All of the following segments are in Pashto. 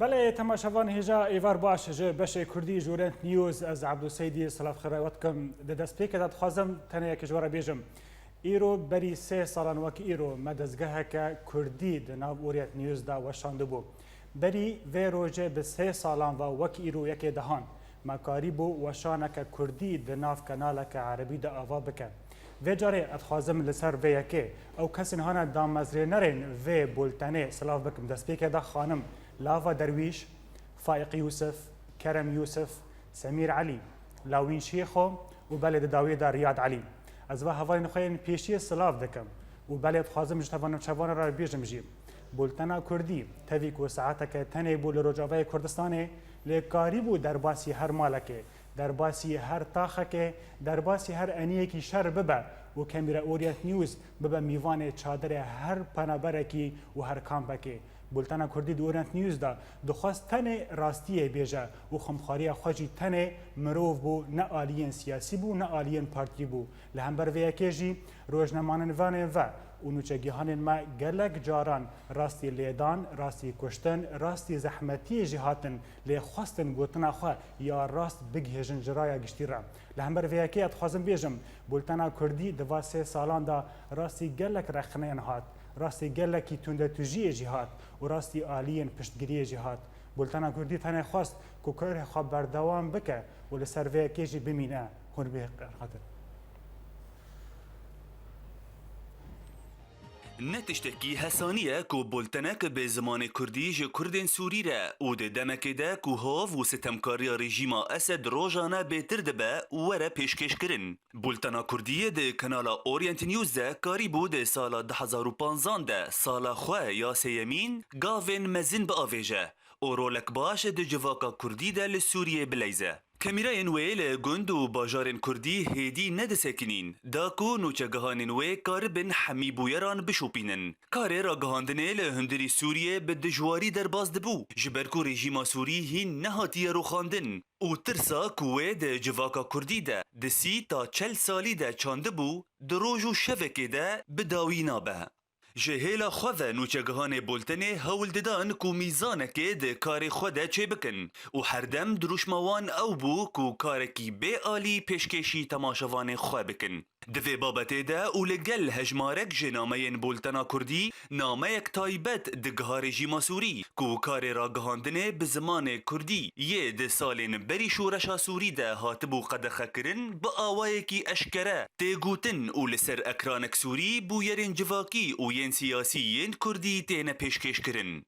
بله تماشاوان هجا ایوار باش جه بشه کردی جورنت نیوز از عبدالسیدی سلاف خیروات کم دست پیک داد خوازم تنه یک جوارا بیجم ایرو بری 3 سالان وک ایرو مدزگه که کردی دناب اوریت نیوز دا وشانده بو بری و روجه به 3 سالان و وک ایرو یک دهان مکاری بو وشانه که کردی دناف کانال که عربی دا آوا بکن و جاره اتخوازم لسر و یکی او کسی نهانه دام مزری نرین و بولتنه سلاف بکم دست پیک دا خانم لاوا درویش، فائق یوسف، کرم یوسف، سمیر علی، لاوین شیخو و بلد داوی دا ریاد علی. از و هوای نخواهی پیشی سلاف دکم و بلد خوازم جتوانم چوان را بیجم جیم. بولتنا کردی تویک و ساعتا که تنه بول رجاوه کردستانه لکاری بو در باسی هر مالکه در باسی هر تاخه در باسی هر انیه کی شر ببه و کمیرا اوریت نیوز ببه میوان چادر هر پنابرکی و هر کامپکی بولتنا کردی دورنت نیوز دا دخواست تنه راستیه بیجه و خمخاری خوشی تنه مروف بو نه آلین سیاسی بو نه آلین پارتی بو لهمبر ویا کجی روزنامه‌نویسان و اونوچگیهان ما گلک جاران راستی لیدان راستی کشتن راستی زحمتی جهاتن لی خواستن گوتنا خو یا راست بگهجن جرایا گشتیرا لهمبر ویا کی اتخوازم بیجم بولتنا کردی دوا 3 سالان دا راستی گلک رخنه هات راستی گلکی تونده توجیه جهات و راستی آلین پشتگیری جهات بولتنا کردی تنه خواست که کار خواب بردوام بکه و لسر ویا کیجی بمینه خون به خاطر نتشتكي هسانية كو بولتنك بزمان كردي جي كردين سوري را و ده دمك ده كو هاف و ستمكاريا ريجيما أسد روجانا بتردبه ورا پیشکش کرن. بولتنا كردية ده كنالا اورينت نيوز ده كاريبو ده سالا 2015 ده سالا خواه يا سيمين غاوين مزن بآويجه و رولك باش ده جواكا كردي ده لسوريا بليزه. کمیرای نوی لگند و باجار کردی هدی ندسکنین داکو نوچگهان نوی کار بن حمی بویران بشوپینن کار را گهاندنه لهندری سوریه به دجواری در باز دبو جبرکو رژیم سوری هین نهاتی رو خواندن او ترسا کوه ده جواکا کردی ده ده 30 تا 40 سالی ده چانده بو ده روز و شوکه ده بداوی نابه جهیلا خواه نوچگهان بولتنه هول ددان کو میزانکه ده کار خوده چه بکن و هر دم دروش موان او بو کو کارکی بی آلی پیشکشی تماشاوان خواه بکن دوی بابته ده او لگل هجمارک جنامه بولتنا کردی نامه یک تایبت دگه رژیم سوری کو کار را گهاندنه به زمان کردی یه ده سالین بری شورش سوری ده هاتبو قدخه کرن با آوائه کی اشکره تیگوتن او لسر اکرانک سوری بو یرین جواکی او ین سیاسی ین کردی تینه پیشکش کرن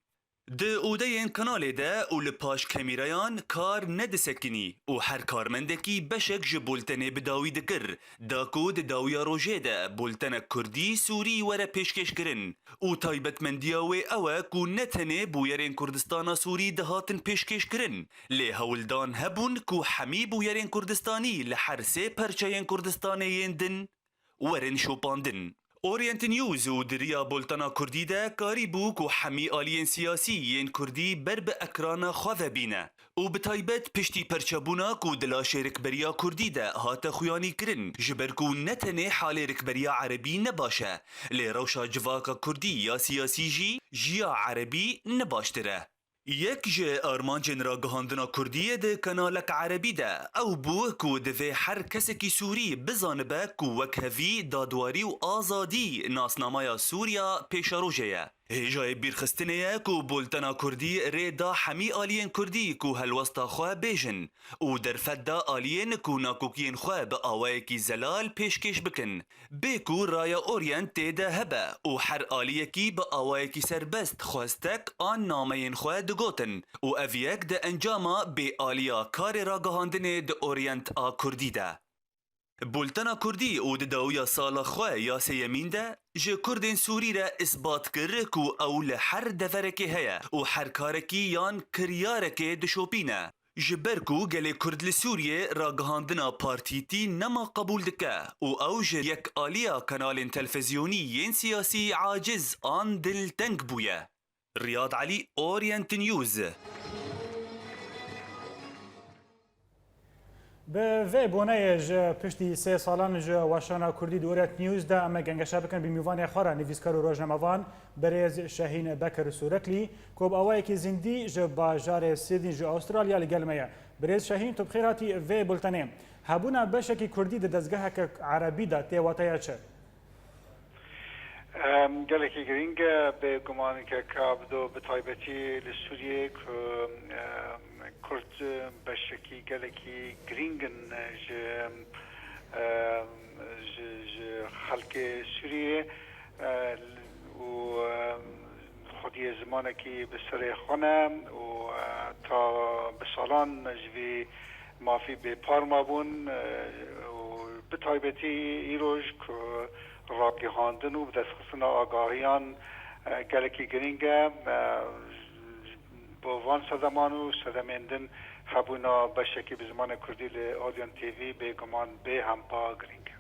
ده اودین کانال ده او لپاش کمیرایان کار ندسکنی او هر کارمندکی بشک جبولتنه بداوی دکر داکو ده داویا روژه ده بولتنه کردی سوری وره پیشکش کرن او تایبت مندیاوی اوه کو نتنه بویرین کردستان سوری دهاتن پیشکش کرن لی هولدان هبون کو حمی بویرین کردستانی لحر سه پرچین کردستانی یندن ورن شوپاندن اورینت نیوز و دریا بولتنا کردی ده کاری بو کو حمی آلین سیاسی ین کردی بر به اکران خواه بینه او بتایبت پشتی پرچبونا کو دلاش رکبریا کردی ده هات خویانی کرن جبر کو نتنه حال رکبریا عربی نباشه لی روشا جواکا کردی یا سیاسی جیا عربی نباشتره یک جه آرمانجن را گهاندنا کردیه ده کانالک عربی ده او بو کو دوی هر کسی کی سوری بزانبه کو وک هفی دادواری و آزادی ناسنامای سوریا پیش روژه هجای بیرخستنه کو بولتنا کردی ریدا حمی آلین کردی کو هلوستا خواه بیجن او در فدا آلین کو ناکوکین خواه به آوائه کی زلال پیشکش بکن بیکو رایا اورینت تیده هبه او هر آلیه کی به آوائه کی سربست خواستک آن نامین خواه دگوتن او اویک ده انجاما به آلیا کار را گهاندنه ده اورینت آ کردی ده بولتنا کردی او ده داویا سالا خواه یا سیمین ده جه کردین سوری را اثبات کر کو اول هر دفرکی هیا و هر کارکی یان کریارکی دشوپینه جبرکو گلی کرد لسوریه را گهاندنا پارتیتی نما قبول دکه او جه یک آلیا کانال تلفزیونی ین سیاسی عاجز آن دل تنگ بویه ریاض علی اورینت نیوز به وی بونه ج پشتی 3 سالان ج واشانا کردی دورت نیوز ده اما گنگشا بکن بیمیوان خارا نویسکار و روزنامه‌وان برز شاهین بکر سورکلی کوب اوای کی زندی ج باجار سیدنی ج استرالیا لگلمه برز شاهین تو بخیر هاتی وی بولتنه هبونا بشکی کردی د دزگاه ک عربی ده تی واتیا چه گلکی گرینگ به گمان که کابدو به تایبتی لسوریه که کرد بشکی گلکی گرینگن خلق سوریه و خودی زمانه که به سر خانه و تا به سالان جوی مافی به پارما بون و به تایبتی ایروش که راکی هاندن و دست خصنا آگاهیان گلکی گرینگه با وان صدمانو صدمندن خبونا بشکی به زمان کردی آدیان تیوی به گمان به همپا گرینگه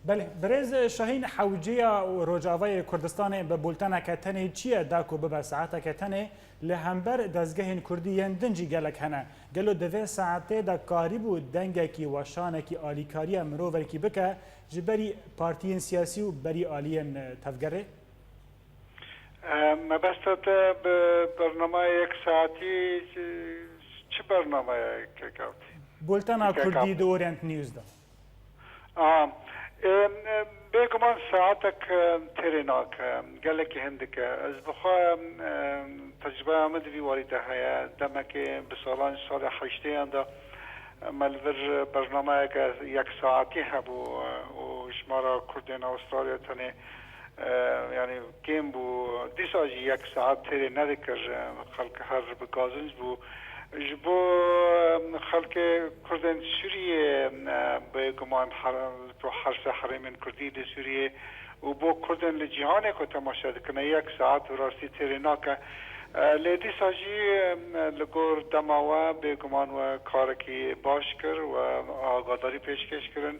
بله برز شاهین حوجیا و روجاوای کردستان به بولتنا کتنه چیه داکو به ساعت کتنه لهمبر دزگهن کردی یندنجی گلک هنه گلو دوه ساعته دا کاریبو دنگکی و شانکی آلیکاری مروورکی بکه جبری پارتیین سیاسی و بری آلین تفگره؟ مبستت به برنامه یک ساعتی چه برنامه که کردی؟ بولتنا کردی دو اورینت نیوز دا بگمان ساعتك تريناك قال لك هندك از بخوا تجربه آمد في والده هيا دمك بسالان سال حشتي عند ملور برنامه یک ساعتی هبو و شمارا کردین استرالیا تنه يعني كيم بو ديساجي یک ساعت تري ندكر خلق هر بگازنج بو جبو خلق کردن سوریه به گمان تو حرس حرمین کردی دی سوریه و بو کردن لجهانه که تماشا کنه یک ساعت و راستی ترینا که لیدی ساجی لگور دماوه به گمان و کارکی باش کر و آگاداری پیشکش کرن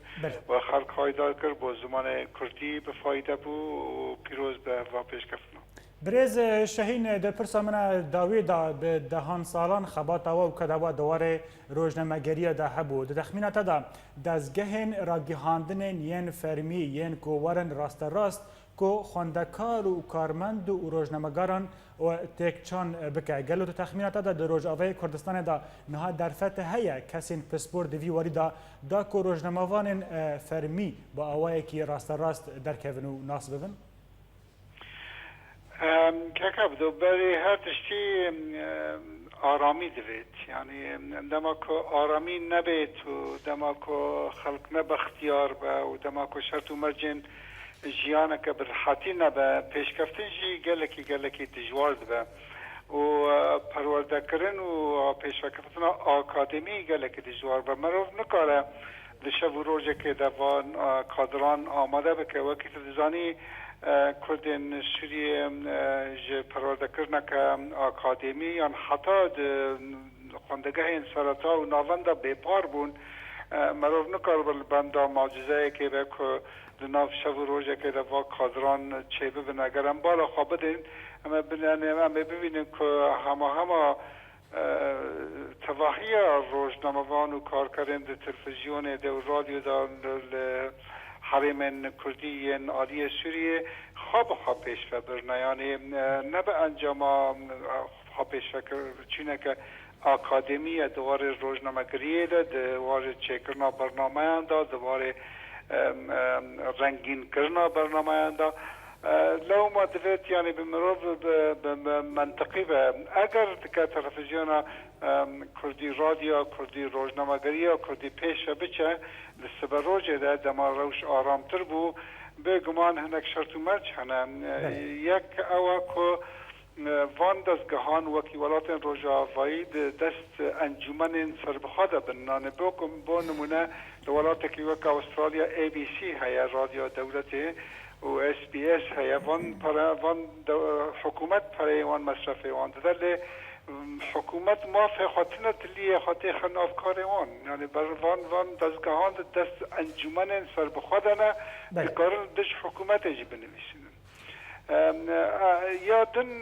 و خلق هایدار کر با زمان کردی به فایده بو و پیروز به و پیشکفتنو برز شاهین در پرسا من داوی دا به دهان سالان خبات و کدوا دواره روزنامه‌گری دا هبو د تخمینات دا دزگهن راگیهاندن ین فرمی ین کوورن راست کو خوندکار و کارمند و روزنامه‌گران و تکچان بکه گلو تو تخمینات دا در روزاوی کردستان دا نها درفت هيا کسین پسپورت وی واری دا کو روزنامه‌وان فرمی با اوای کی راست درکون و ناس ببن که کبدو برای هر تشتی آرامی دوید یعنی دما که آرامی نبید و دما که خلق نب اختیار با و دما که شرط و مرجن جیانه که برحاتی نبا پیشکفتن جی گلکی دجوار با و پرورده کرن و پیشکفتن آکادمی گلکی دجوار با مروف نکاره لشب و روژه که دوان کادران آماده بکه وکی تدزانی کردن سوریه ج پرورده کرنه که آکادمی یا حتی خوندگاه این سرطا و ناونده بیپار بون مروف نکار بلبنده معجزه که به که لناف شب و روژه که دفا کادران چه ببین اگرم بالا خواه بدین اما ببینیم که همه تواهی روزنامه‌وان و کارکران در تلویزیون در رادیو در حرم کردی عالی سوریه خواب پیش برنه یعنی نه به انجام خواب پیش چونه که اکادمی دوار روزنامه‌گری ده دوار چکرنا برنامه ده دوار رنگین کرنا برنامه ده لو ما دوید یعنی بمروف منطقی به اگر که تلویزیون کردی رادیو کردی روزنامه‌گری یا کردی پیش بچه لسبر روزه ده دما روش آرامتر بو به گمان هنک شرط و مرج هنه یک اوه که وان دزگهان وکی ولاتن روژاوایی دست انجمن سربخواده بنانه بو نمونه دولاته که وک استرالیا ABC هیا رادیو دولتی و SBS هیا وان حکومت پره وان مصرفه وان دل حکومت ما فی خاطنت لیه خاطر خنافکار وان یعنی بر وان دزگهان دست انجمن سربخواده نه بکارن دش حکومت اجی بنویسینن یا دن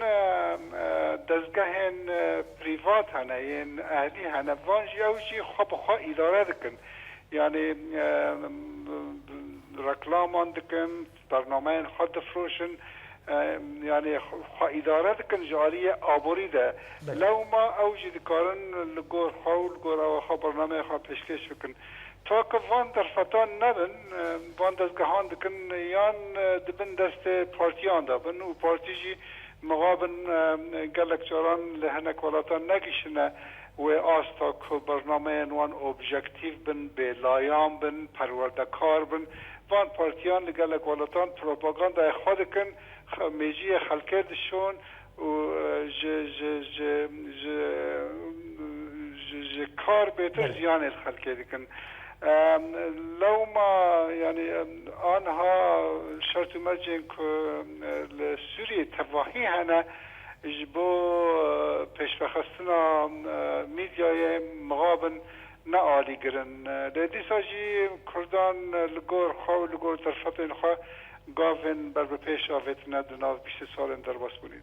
دزگهن پریوات هنه یعنی اهلی هنه وانج یوجی خواب خواه اداره دکن یعنی رکلامان دکن برنامه خود دفروشن يعني اداره دکن جاری آبوری ده لو ما اوجی دکارن لگور خول لگور او خواه برنامه خواه پیشکش بکن تا که وان در فتان نبن وان دستگاهان دکن یان دبن دست پارتیان دا بن و پارتی جی مقابن گلک جاران لهنک ولاتان نگیشنه و آستا که برنامه وان اوبجکتیو بن به لایام بن پروردکار بن وان پارتیان لگلک ولاتان پروپاگاندا خود کن میجی خلکه دشون و کار بهتر زیان الخلکه دکن لو ما يعني آنها شرط مرجين لسوريا تواهی هنه جبو پیش بخستنا میدیای مغابن نه عالی گرن لیدی ساجی کردان لگور خواه و لگور درفتین خواه گاوین بر پیش آویت ندناو 20 سال در باس بونید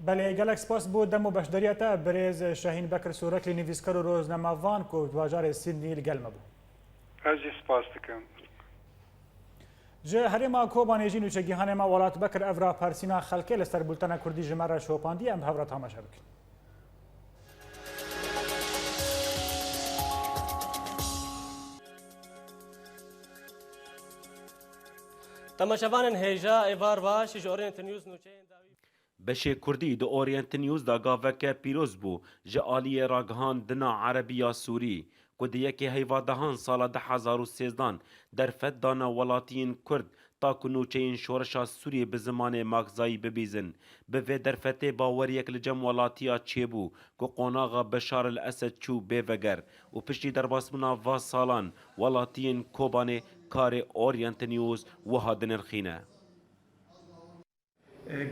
بله گلک سپاس بود دمو بشداریتا بریز شاهین بکر سورکلی نویسکر و روزنامه‌وان کو واجار سیدنی لگلمه بود هجی سپاس دکم جه هریما کوبانی جینو چه گیهانه ما ولات بکر افرا پارسینا خلکه لستر بولتنا کردی جمره شوپاندی ام هفرا تماشا بکن تماشاوان هیجا ایوار باش جورینت نیوز نوچین بشه کردی دو اورینت نیوز دا گاوکه پیروز بو جه آلی راگهان دنا عربی یا سوری کدیه که هیوادهان سال 2013 در فد دانا ولاتین کرد تا کنوچین شورشا سوری به زمان ماغزایی ببیزن به وی در فته باور یک لجم ولاتیا چه بو که قناغا بشار الاسد چو بیوگر و پشتی در باسمنا و سالان ولاتین کوبانه کار اورینت نیوز وهادن الخینه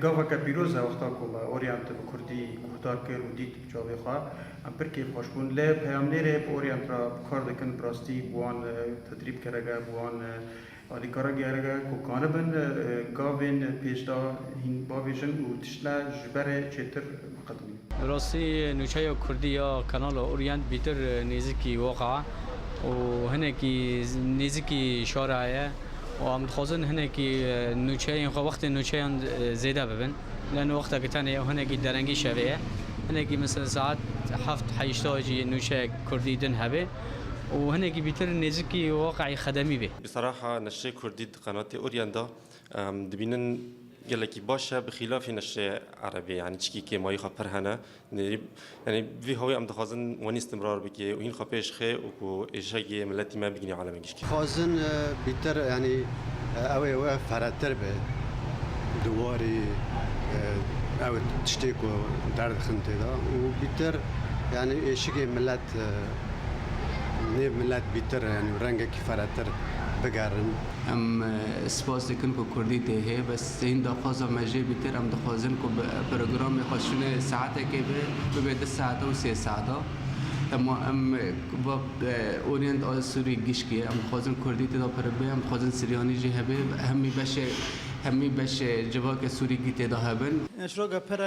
گاوکه پیروز وقتا که اورینت به کردی گفتار کرد و دید جاوی خواه ام پرکی خوش بون لی پیامنیره به اورینت را کار دکن براستی بوان تدریب کرده بوان آلی کارا گیرگه که کانه بن گاوین پیشتا هین باویشن و تشلا جبره چطر مقدمی راستی نوچه کردی یا کانال اورینت بیتر نزدیکی واقع و هنکی نزدیکی شارعه و ام تخوزن هنکی نوچه این وقت نوچه زیاده ببین لأن وقتا كتاني هناك درنجي شبيه هناك مثلا ساعات حفت حيشتاجي نوشة كردي دن هبه وهناك بيتر نزكي واقعي خدمي به بصراحة نشة كردي قناة أوريندا دبينن قالك باشا بخلاف نشة عربي يعني تشكي كما يخبر هنا يعني في هوي أم دخازن وني استمرار بكي وين خبيش خي وكو إيشاجي ملتي ما بيجني على مجشكي خازن بيتر يعني أوي فراتر به دواري او تشتيكو درد خنتي دا وبيتر يعني ايشكي ملات نيب ملات بيتر يعني رنگه كفراتر بگرن ام سپاس دکن کو کردی ته بس این دخوازه مجه بيتر ام دخوازن کو برنامه خاصونه ساعته که به 2 ساعت و 3 ساعت اما ام با اورینت آسوری گشکی ام خوازن کردی ته دا پر به ام خوازن سریانی جه به همی باشه جواب سوری گیته دهبن. اشراق پر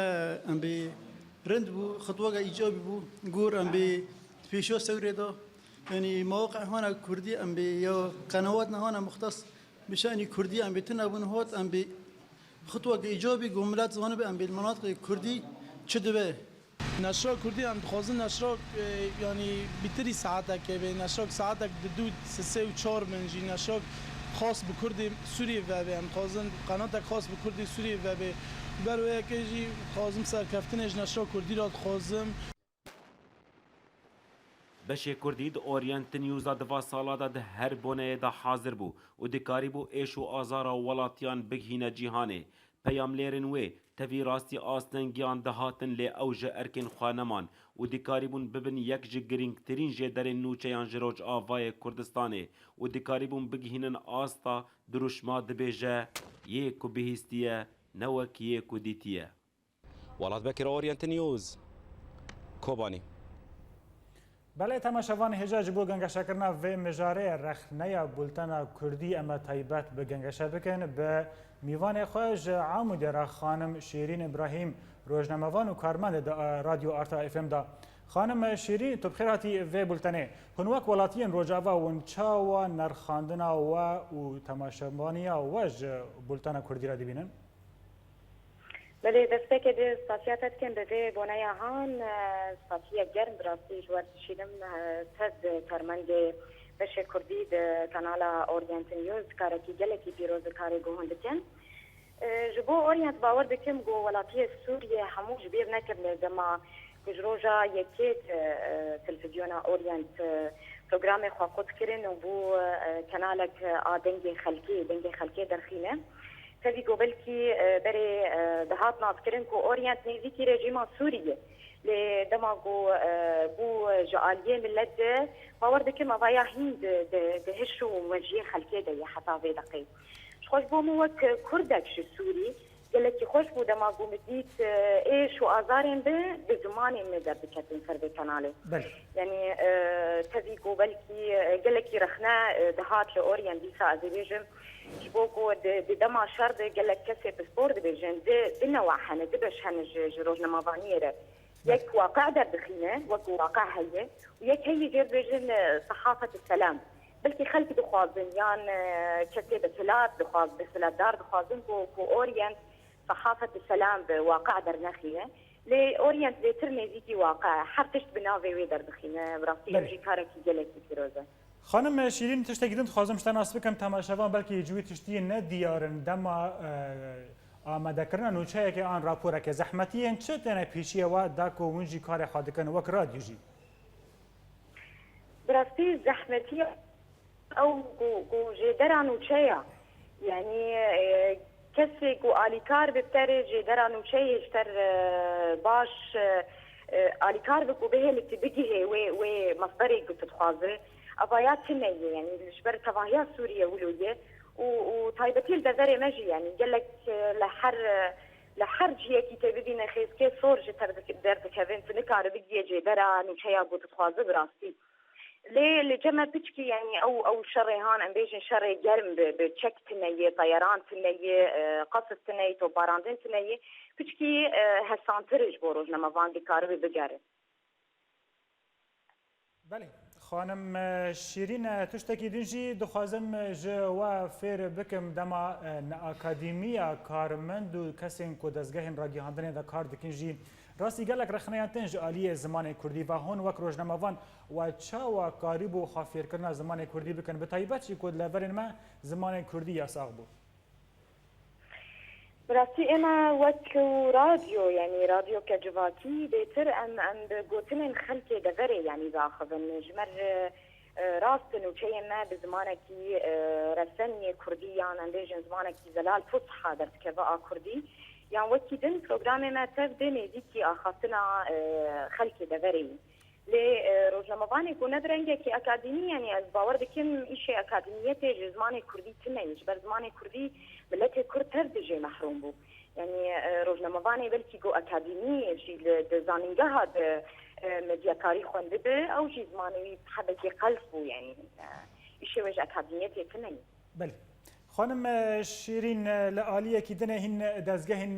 ام بی رند بو خطوه ایجابی بو گور ام بی پیشو سوری دا یعنی مواقع هانا کردی ام بی یا قنوات هانا مختص بشأن کردی ام بی تنابون هات ام بی خطوه ایجابی گملات زمان به ام بی المناطق کردی چه دوه نشرا کردی هم خوازن نشرا یعنی بیتری ساعته که به نشرا ساعته دو 3 و 4 منجی نشرا خاص بکردی سوریه و به هم خوازن قنات خاص بکردی سوریه و به برای کجی خوازم سرکفتنش نشرا کردی را خوازم بشه کردی د اورینت نیوز دوا سالا ده هر بونه ده حاضر بو و دکاری بو ایش و آزارا ولاتیان بگهینه جیهانه پیام لیرن وی تفی راستی آستنگیان دهاتن لی اوج ارکن خوانمان و دیکاریبون ببن یک جگرینگ ترین جدر نوچیان جروج آوای کردستانه و دیکاریبون بگهینن آستا دروشما دبیجه یکو بهیستیه نوک یکو دیتیه ولات بکر اورینت نیوز کوبانی بله تماشاوان هجاج بو گنگشا کرنا و مجاره رخنه بولتنا کردی اما تایبت به گنگشا بکن به میوان خوش عامود را خانم شیرین ابراهیم روزنامه‌وان و کارمند رادیو آرتا اف ام دا. خانم شیرین تو بخیر هاتی و بولتنه هنوک ولاتین روجاوا ونچا و نرخاندنا و تماشاوانیا وج بولتنا کردی را دبینن؟ بله دسته که ده ساسیاتت کن به بونه هان ساسیه گرم براستی جوار تشیدم تد کارمند بشه کردی ده کانال اورینت نیوز کارکی گلکی پیروز کاری گوهند کن جبو اورینت باور دکم گو ولاتی سوریه هموش بیر نکرد دما کجروجا یکیت تلفزیون اورینت پروگرام خواقود کرن و بو کانالک دنگ خلکی درخینه تبي قبل كي بري دهات ناس كرن كو اورينت نيزيكي رجيم سوريا لدماغو بو جاليه ملت باورد كما ضيا هند دهشو وجيه خلكي دي حتى في دقيق خوش بو موك كردك شو سوري قال لك خوش بو دماغو مديت ايش وازارين بزماني مدر بكتن سر كنالي يعني تبي قبل كي قال لك رخنا دهات لاورينت ديسا ازيبيجم جبوكو دما شرد قال لك كسي بسبور دبيجن دي نواحنا دبش هنج روجنا مضانيره يك واقع دخينه واقع هي ويك هي جير بيجن صحافه السلام بلكي خلك دخوازن يان كسي بسلات دخواز بسلات دار دخوازن كو اورينت صحافه السلام بواقع درنخيه لي اورينت لي ترميزيكي واقع حرتشت بناوي ويدر دخينه براسي يجي كاركي جلكي فيروزه خانم شیرین تشتی گیدن خوازم شتناس بکم تماشاوان بلکه جوی تشتی ندیارن دما آماده کردن نوچه که آن راپوره که زحمتیه چه تنه پیشیه و داکو ونجی کار خواهد کن وک رادیو جی براستی زحمتیه او گو جدرا نوچه یعنی کسی گو آلیکار ببتر جدرا نوچه اشتر باش آلیکار بگو به هلی بگیه و مصدری گو تتخوازه أبايات سنية يعني الجبر تباهيات سوريا ولوية وطيبتي الدذرة مجي يعني قال لك لحر جيه كي تبدينا خيز كي صور جتر دردك هذين فنكار بيجي جدرا نوشيا بو تتخواز براسي ليه جمع بتشكي يعني او شري هان ام بيجن شري جرم بتشك تنية طيران تنية قصص تنية توباراندين تنية بتشكي هسان ترج بوروج لما فان دي كاربي بجاري بله خانم شیرین تشتکی دنجی دخوازم جوا فیر بکم دما اکادمیا کارمند و کسین کو دزگهن را گهاندن دا کار دکنجی راستی گلک رخنیان تنج آلیه زمان کردی و هون وک روزنامه‌وان و چاوا قریب خافیر کردن زمان کردی بکن به تایبت چی کد لورن ما زمان کردی یا ساغبو براسي انا وك راديو يعني راديو كجواتي بيتر ام بقوتن خلكي دغري يعني باخذن جمر راستن وشي ما بزمانكي رسني كرديان انديجن زمانكي زلال فصحى درت كبا كردي يعني وكي دن بروجرام ما تبدني ديكي اخذنا خلكي دغري لي روزنامه‌وان يكون درنگه كي اكاديمي يعني از باور دكم شيء اكاديميه زماني كردي تنين جبر زماني كردي ملت كرد تردجي محروم بو يعني روزنامه‌وان بلكي جو اكاديمي شي دزانينگه هاد مدياكاري خونده به او شي زماني حبكي قلبو يعني شيء وجه اكاديميه تنين بله خانم شیرین لعالیه که دنه هن دزگهن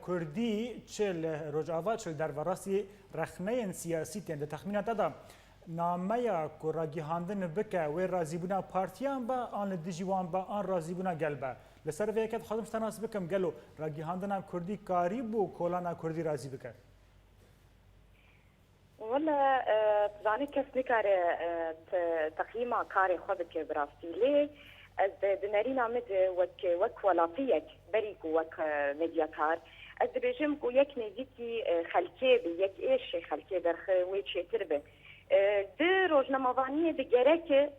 کردی چل رجعات چل در وراسی رخنه سیاسی تند تخمینات دادم نامه که راگیهاندن بکه و رازیبونا پارتیان با آن دیجوان با آن رازیبونا گلبه لسر ویکت خودم تناس بکم گلو راگیهاندن کردی کاری بو کولانا کردی رازی بکه والله تزانی کس نکاره تقییما کاری خود که براستی لی از دنارينا مد وك ولافيك بريك وك مدياكار از بيجم كو يك نزيكي خلكي بيك ايش خلكي درخ ويتش تربه د روزنامه‌وانيه د گرك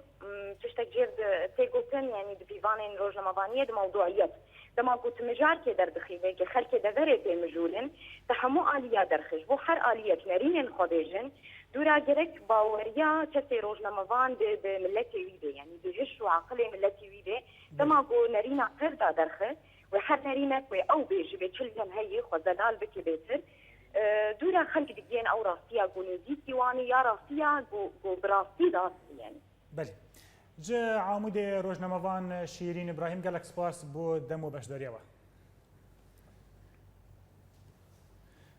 تشتجير تيغوتن يعني د بيفانين روزنامه‌وانيه د موضوعيات دما قلت مجار كي دردخي بيك خلكي دغري مجولن تحمو اليا درخش بو هر اليات نارين خديجن دورا جرك باوريا كسي روزنامه‌وان د ملتي ويده يعني بهش وعقلي ملتي ويده دما قو نارينا قردا درخه وحر نارينك او بيجي بتشلجن هي خزلال بكي بيتر دورا خلق دقين او راستيا قونوزي ديواني يا راستيا قو براستي داستي يعني. بله جا عمود روزنامه‌وان شیرین ابراهیم گلک سپاس بو دمو بشداریوا.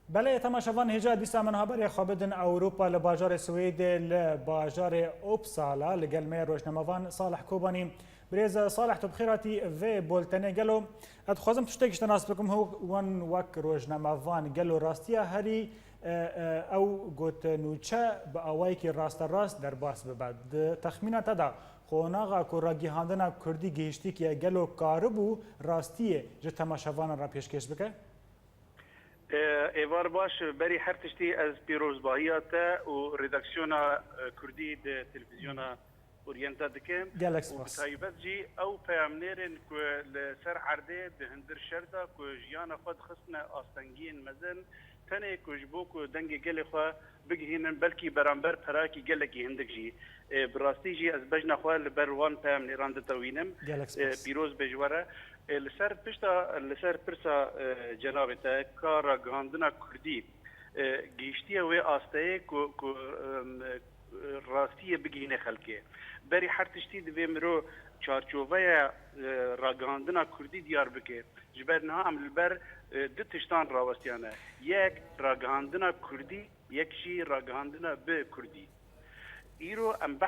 بله تماشاوان هجا دیسا من خبر خابدن اروپا لباجار سوید لباجار اوبسالا لگلمه روزنامه‌وان صالح کوبانی بريز صالح تبخيراتي في بولتني قالوا اتخوزم تشتكش تناس بكم هو وان وك روزنامه‌وان قالوا راستيا هري او قلت نوچه باوایکی راست در باس ببد تخمینات دا خوناغا کوراگی هاندنا کردی گیشتی که گلو کاربو راستیه جه تماشاوان را پیشکش بکه؟ ایوار باش بری هر تشتی از پیروزباهیات و ردکسیونا کردی ده تلویزیونا اورینتا دکه و تایبت جی او پیامنیرن که لسر عرده ده هندر شرده که جیان خود خصنا آستنگین مزن تنه کجبو کو دنگ گل خو بگهینن بلکی برانبر پراکی گلکی هندک جی براستی جی از بجنا خو لبروان پام ایران د توینم پیروز بجوره لسر پرسا جناب تا کار گاندنا کردی گیشتی و آسته کو راستی بگینه خلکه بری هر تشتی د مرو چارچوبه راگاندنا کردی دیار بکه جبرنا عمل البر دو تشتان راوستیانه یک راگاندنا کردی یکشی راگاندنا به کردی ایرو ام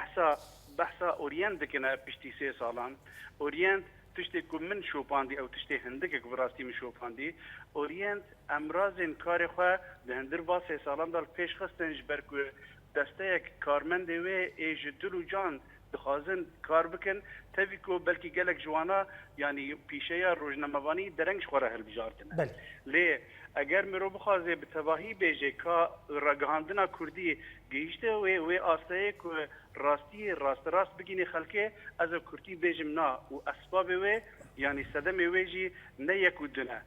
بحثا اورینت دکنه پشتی 3 سالان اورینت تشتی که من شوپاندی او تشتی هندک که براستی من شوپاندی اورینت امرازین کار خواه ده هندر با 3 سالان دال پیش خستن جبر که دسته یک کارمنده و ایج دلو جان دخوازن کار بکن تبی کو بلکی گلک جوانا یعنی پیشه یا روزنامه‌وانی درنگش خوره هل بجارتنه لی اگر مرو بخوازه به تباهی بیجه که رگاندنا کردی گیشته و آسته که راست بگینی خلکه از کردی بیجم نا و اسباب و یعنی صدم ویجی نه یکو دونه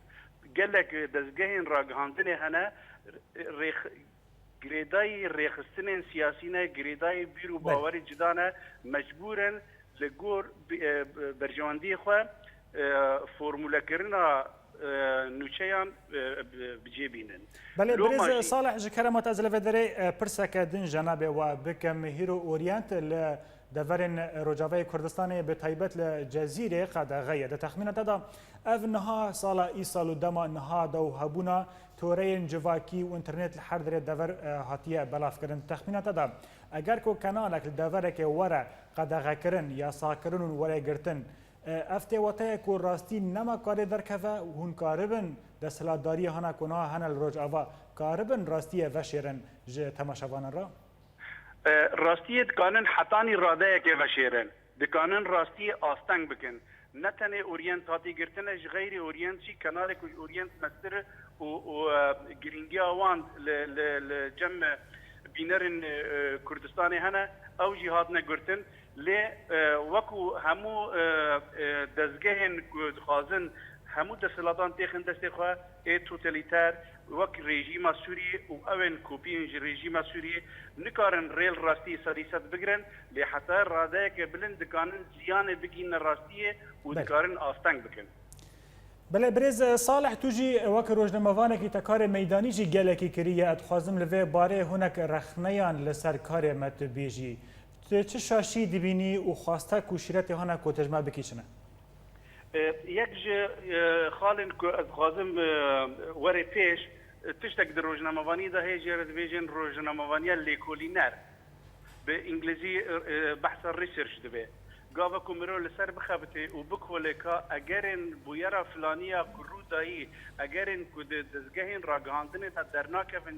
گلک دزگهین رگاندنه هنه گریدای ریخستن سیاسینه گریدای بیرو باوری جدانه مجبورن لگور برجواندی خواه فرموله کرنا نوچهان بجیبینن بله برز صالح جکرمات از لفدره پرسک دن جنابه و بکم هیرو اورینت دورن رجاوی کردستان به تایبت لجزیره قد غیه ده تخمینات دا اف نها سالا ای سالو دما نها دو هبونا تورین جواکی و انترنت لحر در دور هاتیه بلاف کرن تخمینات دا اگر کو کانالک دوره که وره قد غکرن یا ساکرن وره گرتن افته وته کو راستی نما کار درکفه هون کاربن د سلاداری هانا کنا هنل رجاوا کاربن راستی وشیرن ج تماشاوان را راستی کانن حتانی راده که وشیرن د کانن راستی آستنگ بکن نتنه اورینت هاتی گرتنه غیر اورینت چی کانال کو اورینت مستر و گرینگی اوان ل جمع بینرن کردستان هنا او جهات نگرتن لی وکو همو دزگهن خازن همو دستلاتان تیخن دستی خواه ای توتالیتر وک رژیم سوری و اون کوپینج رژیم سوری نکارن ریل راستی سریست بگرن لی حتی راده که بلند دکانن زیان بگین راستیه و دکارن آستنگ بکن بله برز صالح توجی وک روزنامه‌وانه کی تکار میدانی جی گلکی کریه ادخوازم لوی باره هنک رخنیان لسر کار مت بیجی چه شاشی دبینی و خواسته کوشیرت هانا کو تجمع بکیشنه یک خالن کو ادخوازم وری پیش تشتک در روزنامه‌وانی ده هیجر دیویژن روزنامه‌وانی لیکولینر به انگلیسی بحث ریسرچ دبه گاوا کومرو لسر بخابته و بکوله که اگرن بویرا فلانیا کرودایی اگرن کو دزگهین راگاندنه تا درناکفن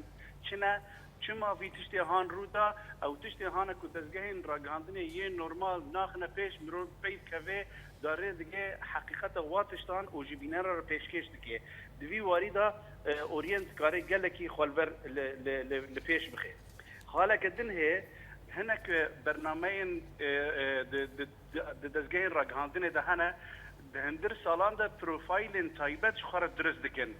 چنه چما وی تشتی هان رودا او تشتی هان کو دزگهین راگاندنه یه نورمال ناخنه پیش مرو پید که داره دیگه حقیقت واتشتان او جبینه را پیشکش دیگه دوی واریدا اورینت کاری گلکی خالبر لپیش بخیر حالا کدن هی هناك برنامجين دزگهین راگاندنه ده هنه ده هندر سالان ده پروفایلین تایبت شخور درست دکن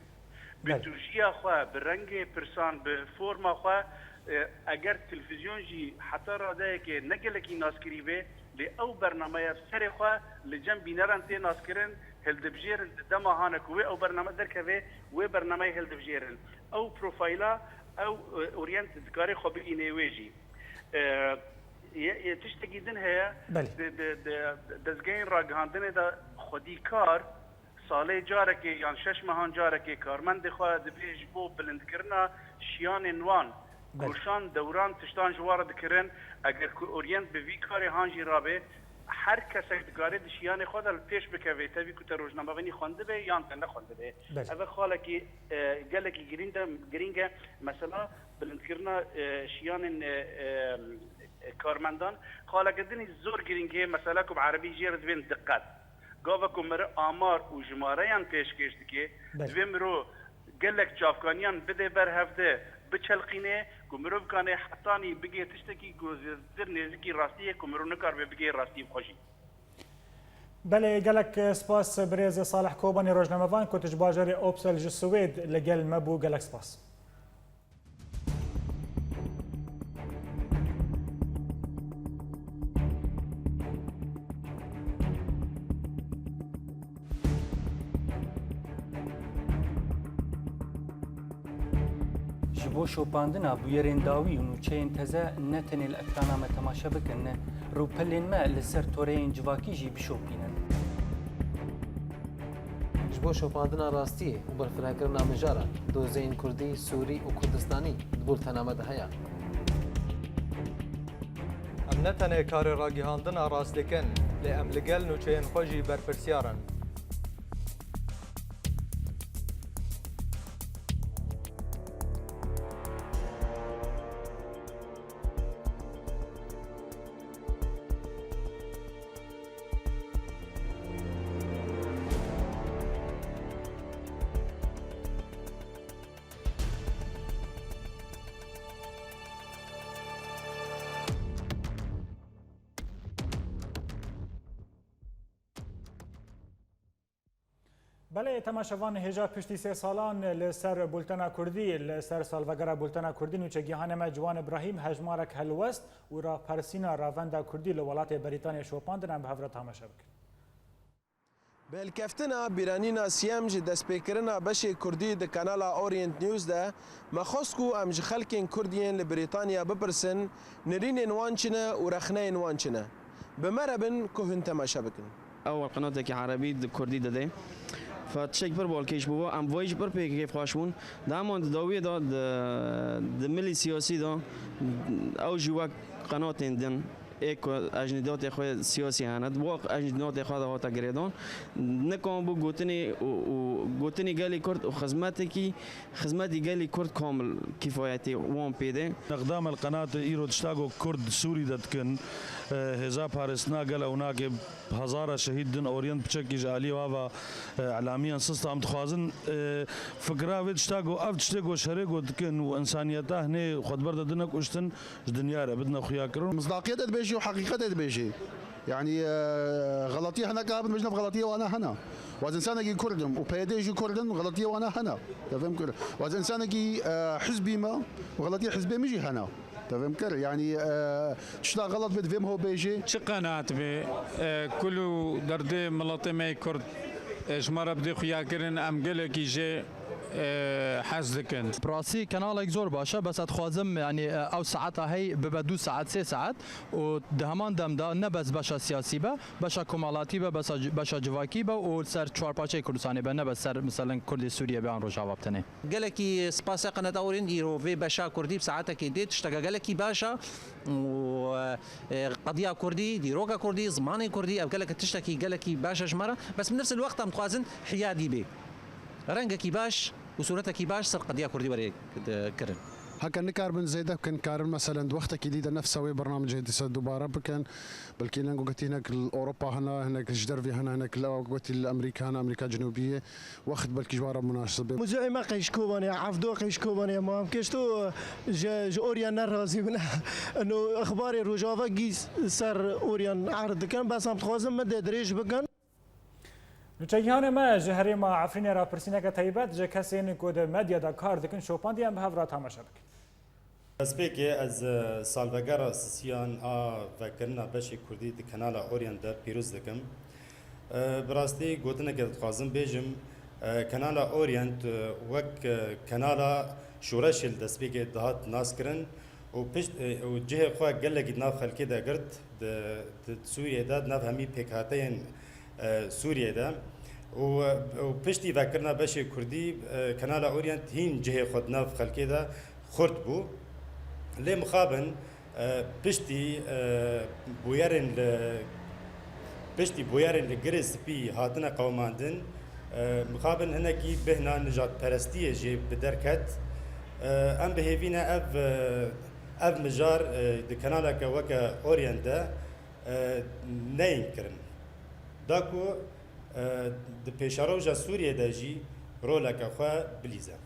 به توجیه خواه به رنگ پرسان به فرما خواه اگر تلویزیون جی حتی راده که نگلکی ناسکری به لی او برنامه سر خواه لجم بینران تی ناسکرن هلدبجیرن دما هانک و او برنامه در که و برنامه هلدبجیرن او بروفايلا او اورينت دكاري خو بينيويجي تشتكي دنها دزگین را گهاندنه دا خودی کار ساله جارکی یان 6 ماهان جارکی کارمند خواهد بیش بو بلند کرنا شیان نوان گوشان دوران تشتان جوار دکرن اگر اورینت به وی کاری هانجی رابه هر کسی دکاری دشیان خود پیش بکوی تبی که روزنامه بینی خونده به یان تنه خونده به اول خاله که گلکی گرینگه مثلا بلند کرنا شیان کارمندان خاله قدنی زور گرینگه مثلا که عربی جیرد بین دقت گاوه که مره آمار و جماره یان پیش کشتی که دویم رو گلک جافکانیان بده بر هفته بچلقینه که مرو بکنه حتانی بگه تشتکی گوزدر نزدیکی راستیه که مرو نکار بگه راستی بخوشی بله گلک سپاس بریز صالح کوبانی روزنامه‌وان کتج باجر اوبسل جسوید لگل مبو گلک سپاس بۆ شۆپاندنا بویێرێنداوی و نوچەیەن تەزە نەتەنێ لە ئەکرانامە تەماشە بکەن ڕووپەلێنمە لەسەر تۆرەیەن جوواکیژی بشۆپینن ji bo şopandina rastiyê û berfirakirina mijaran dozeyên Kurdî, Sûrî û Kurdistanî di bultename de heye. Em ne tenê karê ragihandina rast dikin, lê em li gel nûçeyên xwe jî berpirsyaran. بله تماشاوان هجا پشتی 3 سالان لسر بولتنا کردی لسر سالوگرا بولتنا کردی نوچه گیهانما جوان ابراهیم هجمارک هلوست و را پرسینا راوندا کردی لولات بریتانیا شوپاندن به هفره تماشا بکن بالکفتنا بیرانینا سیام جی دسپیکرنا بشی کردی د کانال اورینت نیوز ده مخصکو ام جی خلکین کردین لبریتانیا بپرسن نرین انوانچنه و رخنه انوانچنه بمربن کوهن تماشا بکن اول قناة که عربی کردی داده فتشک پر بالکیش بوا ام وایج پر پیک کیف خاشمون دامان داوی داد د ملی سیاسی دا او جوا قناة دن ایک اجندات خود سیاسی هند واق اجندات خود هات گریدان نکام بو گوتنی گلی کرد و خدمتی گلی کرد کامل کفایتی وان پیده اقدام القناة ايرو تشتاقو كرد سوري دتكن هزا بارسنا قال هناك هزارة شهيد دن اورينت بشكل جالي وابا اعلاميا سستا ام تخوازن فكرة ويد تشتاقو اف تشتاقو شريقو دكن وانسانيته هني خد برد دنك وشتن دنيا بدنا خويا كرون مصداقية بيجي وحقيقة بيجي يعني غلطية هنا كابن مجنب غلطية وانا هنا واذا انسان يجي كردن وبيدي يجي كردن غلطية وانا هنا تفهم كده واذا انسان يجي حزبي ما وغلطية حزبي مجي هنا تفهم كده يعني تشتا غلط بدفهم هو بيجي شو قناعت به كله درده ملاطي ما كرد شمارة بدي خويا كرن ام قلك يجي حزدكن براسي كانالك زور باشا بس اتخوازم يعني او ساعتها هي ببدو ساعات 3 ساعات ودهمان دم دا نبس باشا سياسي با باشا كمالاتي با باشا جواكي با وسر چوار پاچه كردستاني با نبس سر مثلا كردي سوريا بان روجاوا بتني قالكي سباسا قناه اورين ايرو في باشا كردي بساعتها كيديت اشتغل قالكي باشا وقضيه كردي ديروكا كردي زماني كردي او قالك تشتكي قالكي باشا جمره بس بنفس الوقت متوازن حيادي بي رنگکی باش وصورتك باش سر قضيه كردي وري كرن هكا نكار بن زيدة كان كارن مثلا وقتك جديدة نفسه وبرنامج جديد دوباره بكن بلكي نقول قلت هناك اوروبا هناك الجدرفي هناك قلت الامريكا امريكا الجنوبيه وقت بلكي جواره مناسبه مزعي ما قيشكوباني عفدو قيشكوباني ما كشتو اوريان رازي من انه اخباري روجافا جيس سر اوريان عرض كان بس ام تخوازم ما دريج بكن نوچگیان ما جهری ما عفرین را پرسینه که تایبت جه کسی نکود مدیا دا کار دکن شوپاندی هم به هفرا تماشا بکن. اسپیکی از سالوگر سیان و کرنا بشی کردی دی کانال اورین دا پیروز دکم. براستی گوتنه که خازم بیجم کانالا اورینت وک کانالا شورش دسپیک دهات ناس کرن و پشت و جه خو گلگی ناف خلکی دا گرد د سوریه دا ناف همی پیکاتین سوریه دا و پشتی وکرنا بشه کردی کانالا اورینت هین جه خود ناف خلکی دا خورد بو لی مخابن پشتی بویارن لگرز بی هاتنا قوماندن مخابن هنکی بهنا نجات پرستیه جی بدرکت ام بهیوینا اف مجار د کانالا که وکا اورینده نین کرن داکو د پیشاروجا سوریه دا جی رولا که خواه بلیزه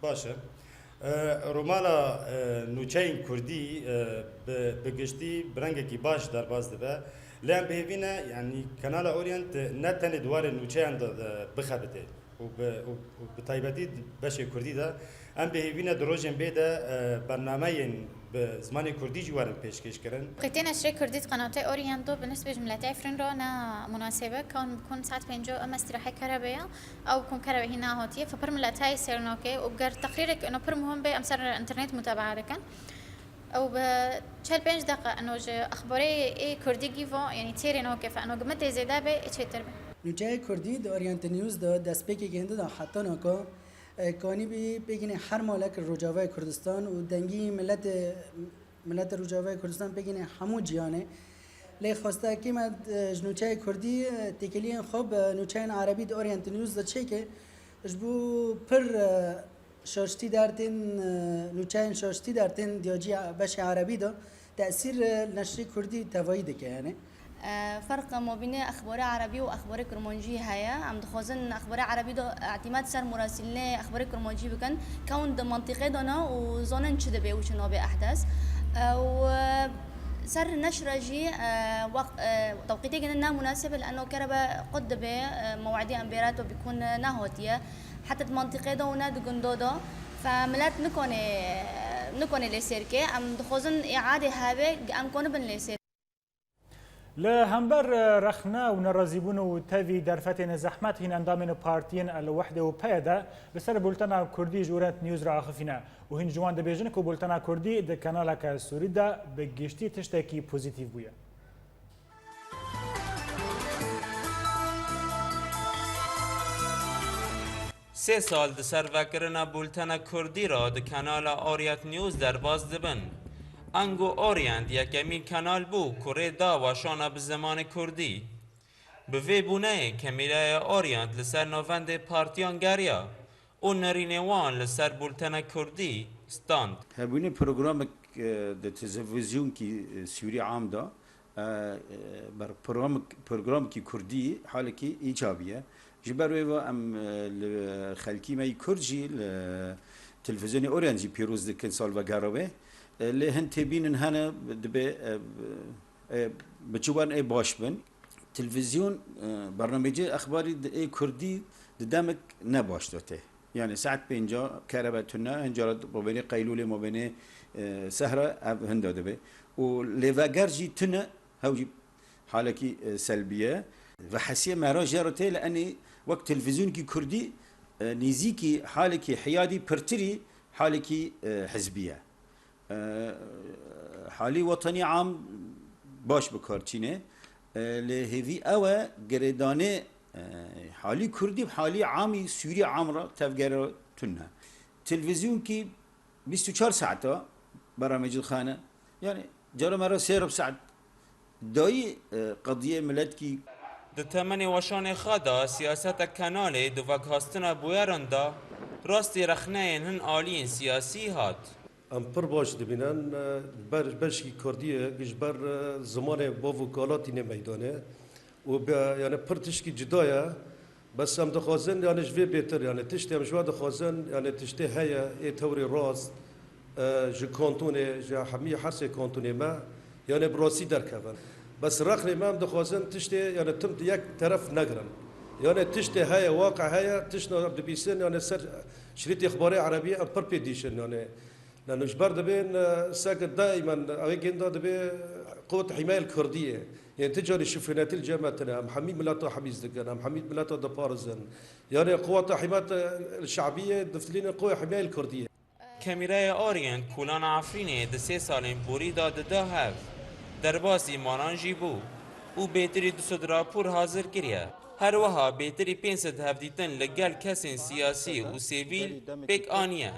باشه رومالا نوچین کردی بگشتی برنگی باش در باز دبه لام بهیوینا یعنی کانالا اورینت نه تنه دوار نوچین بخبته و بتایبەتی بەشێ کوردی دا ئەم بەهێوینە درۆژێن بێدە بەرنامەیەن بە زمانی کوردی جوارن پێشکەشکردن قيتين أشري كرديت قناة أورينتو بالنسبة لجملتي فرنرونا مناسبة كون ساعات بينجو أما استراحة كهربائية أو كون كهربائية هنا هاتية فبر ملتي سيرنوكي وبقر تقريرك إنه بر مهم بأمسر الإنترنت متابعة لكن أو بشال بينج دقة إنه أخباري إيه كردي جيفو يعني تيري نوكي فإنه قمت زيادة بي إيش تربي نوچه کردی د اورینت نیوز د دسپیک گنده د حتی نکو کانی بی بگینه هر مالک روجاوای کردستان و دنگی ملت روجاوای کردستان بگینه همو جیانه لی خواسته که من نوچه کردی تکلیه خوب نوچه عربی د اورینت نیوز د چه که جبو پر شاشتی درتین نوچه شاشتی درتین دیاجی بش عربی دا تأثیر نشر کردی توایی دکه یعنی فرق ما بين اخبار عربي واخبار كرمانجي هيا عم دخوزن اخبار عربي دو اعتماد سر مراسلين اخبار كرمانجي بكن كون د منطقه دنا وزونن چده به وشنا به احداث و سر نشر جي وقت توقيتي جنا مناسب لانه كربه قد به موعدي امبيراتو بيكون نهوتيه حتى المنطقه دونا دغندودا فملات نكوني لسيركي عم دخوزن اعاده هذا ام كون بن لسير لهمبر رخنا ونرازيبون وتافي درفتين زحمات هنا اندامن بارتين الوحدة وبيدا بسر بولتنا كردي جورات نيوز راخفينا وهن جوان دبيجن كو بولتنا كردي د كانالا سوري دا بگشتي تشتكي بوزيتيف بويا سه سال د سروکرنا بولتنا کردی را د کانالا آریت نیوز در باز دبن انگو اورینت یکمی کانال بو کره دا و شانا به زمان کردی به وی بونه کمیله اورینت لسر نووند پارتیان گریا و نرینوان لسر بولتن کردی ستاند هبونه پروگرام د تلویزیون کی سوری عام دا بر پروگرام کی کردی حالی کی ایجابیه جبروی و ام خلکی می کردی تلویزیون اورینتی پیروز دکن سال و گروه لهن تبين هنا بجوان اي باش بن تلفزيون برنامج اخباري اي كردي دمك نباش دوته يعني ساعات بينجا كهرباتنا هنجرد مبيني قيلوله مبيني سهره هندا دبي وليفاجرجي تنا هوجي حالكي سلبيه وحسيه مراج جرته لاني وقت تلفزيون كي كردي نيزيكي حالكي حيادي برتري حالكي حزبيه حالی وطنی عام باش بکارچینه لهوی اوه گردانه حالی کردی حالی عامی سوری عام را تفگره تنها تلویزیون کی 24 ساعته برامج الخانه يعني جرى مرة سير بساعة داي قضية ملت کی د تمنی وشان خدا سیاست کنال دو وگهاستن بویران دا راستی رخنه هن آلین سیاسی هات ام پر باش دبینن برشکی کردیه گشبر زمان با وکالاتی نمیدانه و یعنی پر تشکی جدایه بس ام دخوازن یعنی جوی بهتر یعنی تشتی ام جوا دخوازن یعنی تشتی هیا ای توری راست ج کانتونه ج همی هر سه کانتونه ما یعنی براسی درکون بس رخنه ما ام دخوازن تشتی یعنی تم یک طرف نگرن یعنی تشتی هیا واقع هیا تشنا دبیسن یعنی سر شريط اخباري عربيه ام پر پیدیشن یعنی لانه جبر دبين ساكت دائما اويكين دبي قوه الحمايه الكرديه يعني تجري شوفينات الجامعه محمد ملاطه حميز دكان محمد ملاطه دبارزن يعني قوه حمايه الشعبيه دفتلين قوه حمايه الكرديه کمیرای آریان کولان عفرینه ده 3 سالین بوری داده ده هف در باسی مانان جی بو او بهتری 200 راپور حاضر کریه هر وها بهتری 500 هفدیتن لگل کسین سیاسی و سیویل پیک آنیه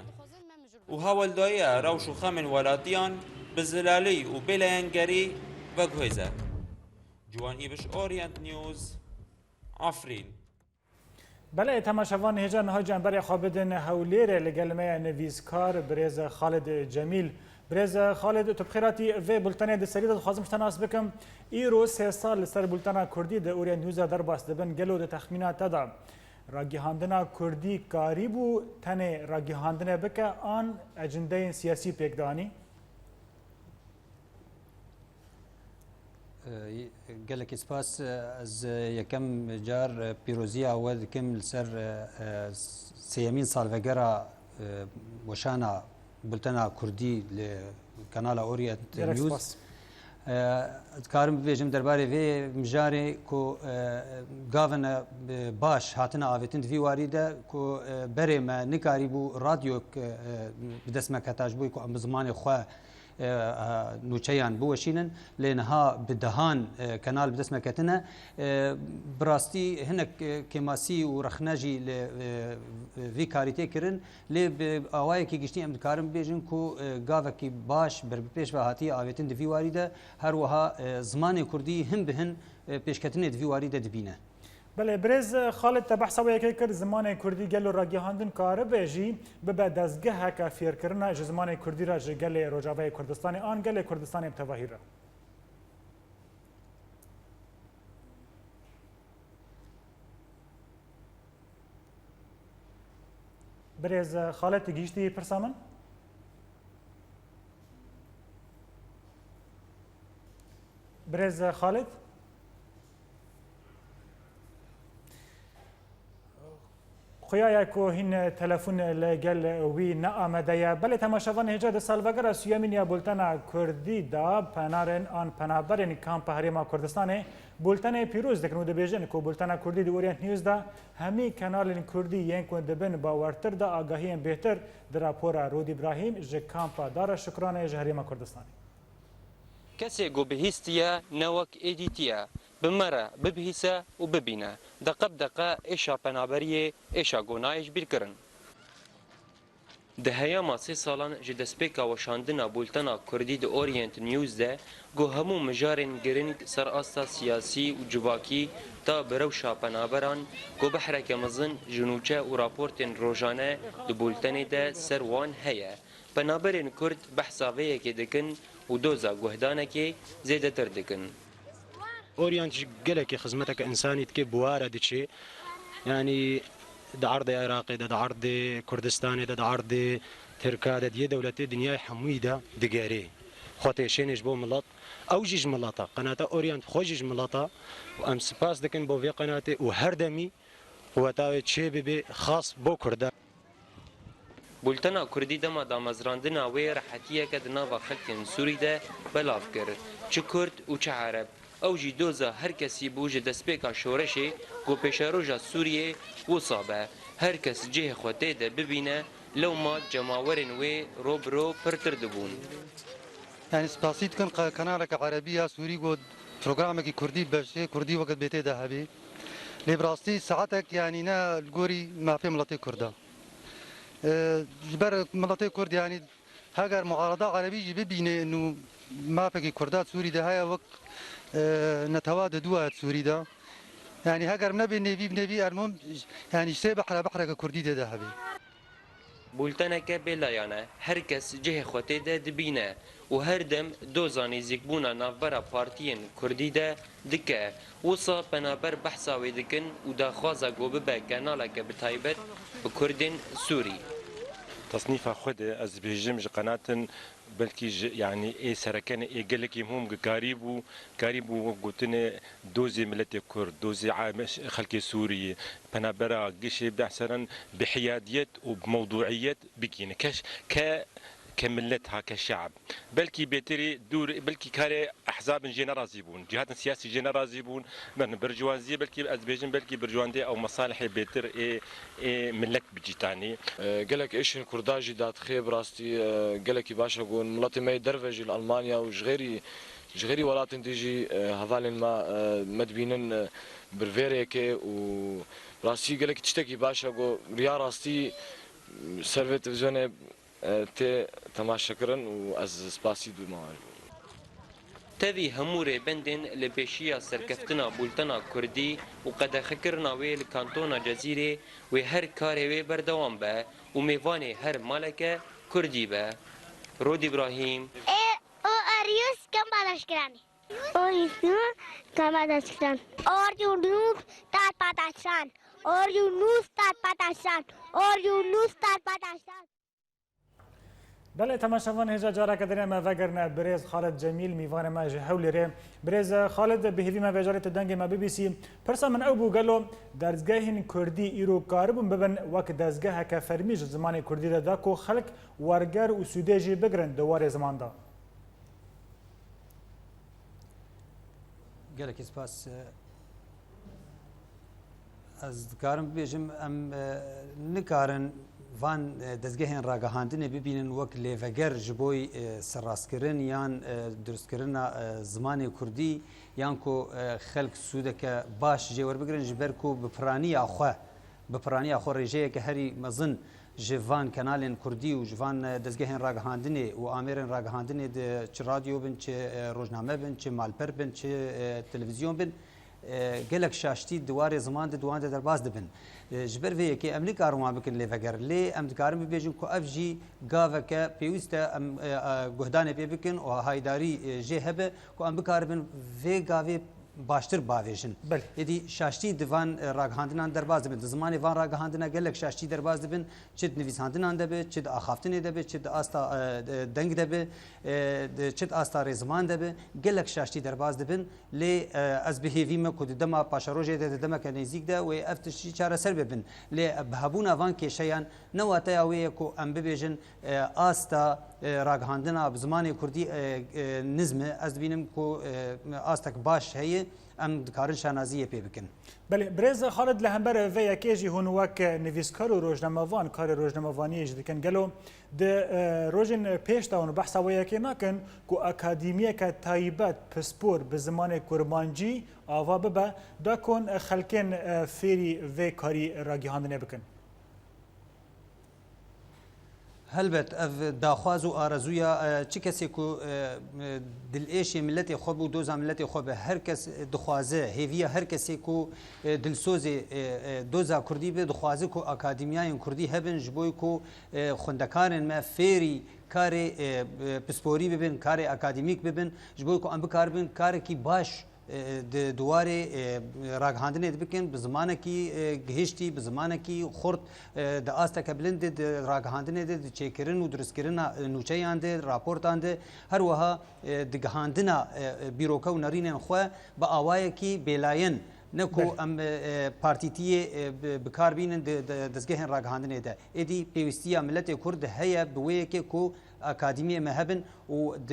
و هاولدایه روش و خمن ولاتیان بزلالی و بلینگری و گویزه جوان ایبش آریانت نیوز عفرین بله تماشاوان هجا نها جنبر خوابدن هولیر لگلمه نویزکار برز خالد جمیل برز خالد تو بخیراتی و بولتانه ده سریده خوازم تناس بکم ایرو 3 سال سر بولتانه کردی ده اورین نیوزا در باس دبن گلو ده تخمینات تدا راگیهاندنا کردی کاری بو تنه راگیهاندنه بکه آن اجنده سیاسی پیکدانی قالك سپاس از یکم جار پیروزی اول کم سر سیمین سال وگرا وشانا بولتنا کردی لکانال اورینت نیوز کارم بيجم درباري في مجاري كو غافنا باش هاتنا آفتين في واردة كو بري ما نكاريبو راديو بدسمة كتاجبوي كو أمزمان خواه نوچيان بوشينن لانها بدهان كانال بدسمه كتنا براستي هناك كماسي ورخناجي في كاريتي كرن لي اواي كي گشتي ام كارم بيجن كو غاوكي باش بربيش وهاتي اويتن دفي واريده هر وها زمان كردي هم بهن بيشكتنه دفي واريده دبينه بله برز خالد تبحث ويا كيكر زمان كردي قالوا راجيهاندن كاربيجي ببا دزگه كافير كرنا زمان كردي راج قال روجاوي كردستاني ان قال كردستاني بتواهيرا برز خالد تجيشتي برسامن برز خالد خویا کو هین تلفن لگل وی نامدیا بله تماشاوان هجا د سالوگر سیامینیا بولتنا کردی دا پنارن آن پنابرن کامپ هریما کردستان بولتن پیروز دکنو د بیژن کو بولتنا کردی د اورینت نیوز دا همی کانال کردی ین کو دبن باورتر دا آگاهی بهتر در راپور رود ابراهیم ژ کامپ دار شکرانه ژ هریما کردستان کسی گو بهیستیا نوک ادیتیا بمرة ببهيسة وببينا دقة إيشا بنابرية إيشا قنايش بيركرن دهيا ما 3 سالان جدسبيكا وشاندنا بولتنا كردي د اورينت نيوز ده گو همو مجارن گرنگ سر آستا سياسي و جواكي تا بروشا بنابران گو بحرك مزن جنوچه و راپورتن روجانه د بولتن ده سر وان هيا بنابرن كرد بحثاوية كي دكن و دوزا گوهدانه زيادة تر دكن اورينت قالك خدمتك انساني تكي بواره دشي يعني دا عرض عراقي دا عرض كردستاني دا عرض تركا دا دي دولتي دنيا حميده دقاري خوتي شينج بو ملط او جيج ملطه قناه اورينت خوجيج ملطه وام سباس دكن بو في قناتي وهردمي وتاوي تشي بي خاص بو كردا بولتنا كردي دما دامزراندنا وي راحتيه كدنا وخلكن سوري ده بلاف كر چ كرد و چ عرب او جی دوزا هر کسی بوجه دسپیکا شورشه گو پیشاروجا سوریه و صابه هر کس جه خوته ده ببینه لو ما جماورن وی رو پرتر دبون يعني سباسيت كان قناتك عربية سوري قد برنامجي كردي بشي كردي وقت بيتي ذهبي لبراستي ساعتك يعني نا الجوري ما في ملطي كردا جبر ملطي كرد يعني هاجر معارضة عربية ببينه إنه ما في كردات سوري ده هاي وقت نتواد دوات سوري ده يعني هاجر نبي نبي المهم يعني شيء بحر كردي ده ذهبي بولتنك بلايانا هر کس جه خوته ده دبینه و هر دم دوزانی زیکبونا نافبرا پارتین کردی ده دکه وصا بنابر بحثا ویدکن و دا خوازا گوبه به کانالک بتایبت بکردین سوری تصنيف خود از بيجم قناه بلكي يعني اي سركن اي قالك هم قريبو قلتنا دوزي ملتي كرد دوزي خلقي سوري بنابرا قشي بحسنا بحياديات وبموضوعيات بكين كاش كملتها كشعب بلكي بيتري دور بلكي كاري احزاب جينا رازيبون جهات سياسي جينا رازيبون من برجوازيه بلكي ازبيجن بلكي برجواندي او مصالح بيتر ملت بجيتاني قالك ايش الكرداجي دات خيب راستي قالك باشا قول ملاتي ما يدرفج المانيا وجغيري ولات تيجي هذال ما مدبينن برفيريكي وراستي قالك تشتكي باشا قول ريا راستي سيرفي تلفزيوني تي تماشا كرن واز سباسي دو ماج تذي هموري بندن لبيشيا سركفتنا بولتنا كردي وقد خكرنا وي لكانتونا جزيرة وهر كاري وي بردوام با وميواني هر مالكة كردي با رود إبراهيم او أريوس كم بعدش كراني او يسمع كم بعدش كران اور يونوس تات باتاشان اور يونوس تات باتاشان اور يونوس تات باتاشان بله تماشاوان هجا جارا کدنه ما وگرنه برز خالد جمیل میوان ما جهولی ره برز خالد بهوی ما وجارت دنگ ما بی بی سی پرسا من او بوگلو درزگاهین کردی ایرو کاربون ببن وقت درزگاه که فرمیج زمان کردی دا کو خلق ورگر و سودجی بگرن دوار زمان دا گلک اسپاس از کارم بیجم ام نکارن وان دەستگەهێن ڕاگەهاندنێ ببینن وەک لێڤەگەر ji بۆی سەرڕاستکردن یان دروستکردنا زمانی کوردی یان کۆ خەلک سوودەکە باش جێوەربگرن ji ber ku بپڕانیە خۆ ڕێژەیەکە هەری مەزن ji van kanalên Kurdî û ji van dezgehên ragihandinê û amêrên ragihandinê de çi radyo bin çi rojname bin çi malper bin çi televizyon bin gelek şaştî diwarê ziman de diwan de derbas dibin ji ber vê yekê em nikarin wan bikin lêveger lê em dikarin bibêjin ku ev jî gaveke pêwîst e em guhdanê pê bikin û haydarî jê hebe ku em bikaribin vê gavê baştir bavêjin. Êdî şaştî di van ragihandinan derbas dibin. Di zimanê van ragihandina gelek şaştî derbas dibin. Çi di nivîshandinan de be, çi di axaftinê de be, çi di asta deng de be, çi di asta rêziman de be. Gelek şaştî derbas dibin. Lê ez bihêvî me ku di dema paşarojê de di demeke nêzik de wê ev tiştî çareser bibin. Lê bihabûna van kêşeyan ne wateya wê ye ku em bibêjin asta ragihandina bi zimanê Kurdî nizme ez dibînim ku astek baş heye em dikarin şanaziyê pê bikin. Belê birêz Xalid li hember vê yekê jî hûn wek nivîskar û rojnamevan karê rojnamevaniyê jî dikin gelo di rojên pêş de hûn behsa wê yekê nakin ku akademiyeke taybet pispor bi zimanê kurmancî ava bibe da kon xelkên fêrî vê karî ragihandinê bikin. هەلبەت ئەv داخواز و ئارەزوویە چی کەسێک و دلئێشی ملەتی خۆ بوو دۆزا ملەتی خۆ بە هەر کەس دخوازە هێویە هەر کەسێک و دلسۆزێ دۆزا کوردی بێ دخوازی و ئاکادمیایان کوردی هەبن ji بۆی و خوندەکارن me fêrî karê pisporî bibin karê akademîk bibin ji بۆی ku em bikarbin karekî baş دوارê ragihandinê dibikin bi zimanekî gihîştî bi zimanekî xurt di asteke bilindê di ragihandinê de di çêkirin û durustkirina nûçeyan de raportan de her wiha di gihandina bîroka û nerînên xwe bi awayekî bêlayin ne ku em partîtiyê bikarbînin dezgehên ragihandinê de êdî pêwîstiya milletê Kurd heye bi wê yekê ku akademiyê me hebin û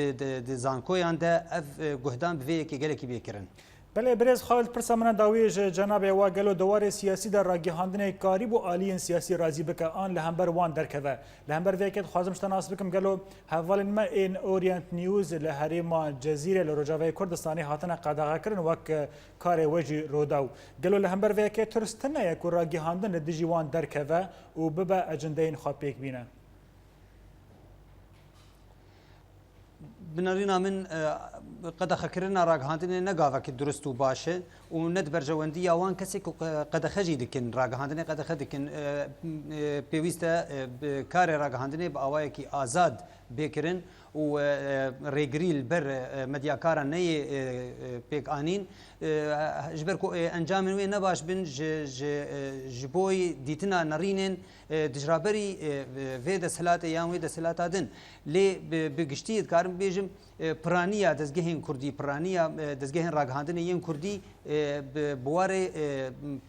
di zankoyan de ev guhdan bi vê yekê gelekî bêkirin. Belê birêz Xalid pirsa min dawî ji cenabê wa gelo dewarê siyasî de ragihandinê karî bû aliyên siyasî razî bike an li hember wan derkeve. Li hember vê yekê dixwazim ji te nas bikim gelo hevalên me ên Orient News li herêma Cezîrê li Rojavayê Kurdistanê hatine qedexekirin wek karê we jî rodaw. Gelo li hember vê yekê tirstin heye ku ragihandin li dijî wan derkeve û bibe ecendeyên xwe pêk bîne. بنەڕینا من قەدەخەکردنا ڕاگەهاندنێ نەگاوەکی درست و باشە و نەت بەرژەوەندی یاوان کەسێک قەدەخەجی دکن ڕاگەهاندنێ قەدەخە دکن پێویستە کارێ ڕاگەهاندنێ بە ئاوایەکی ئازاد بێکردن و ريغريل بر مدياكارا ني بيك انين جبركو انجام وي نباش بن جبوي ديتنا نرينن دجرابري في دسلات يام وي دسلات دن لي بگشتي كارم بيجم برانيا دزگهن كردي برانيا دزگهن راگهاندن ين كردي بواره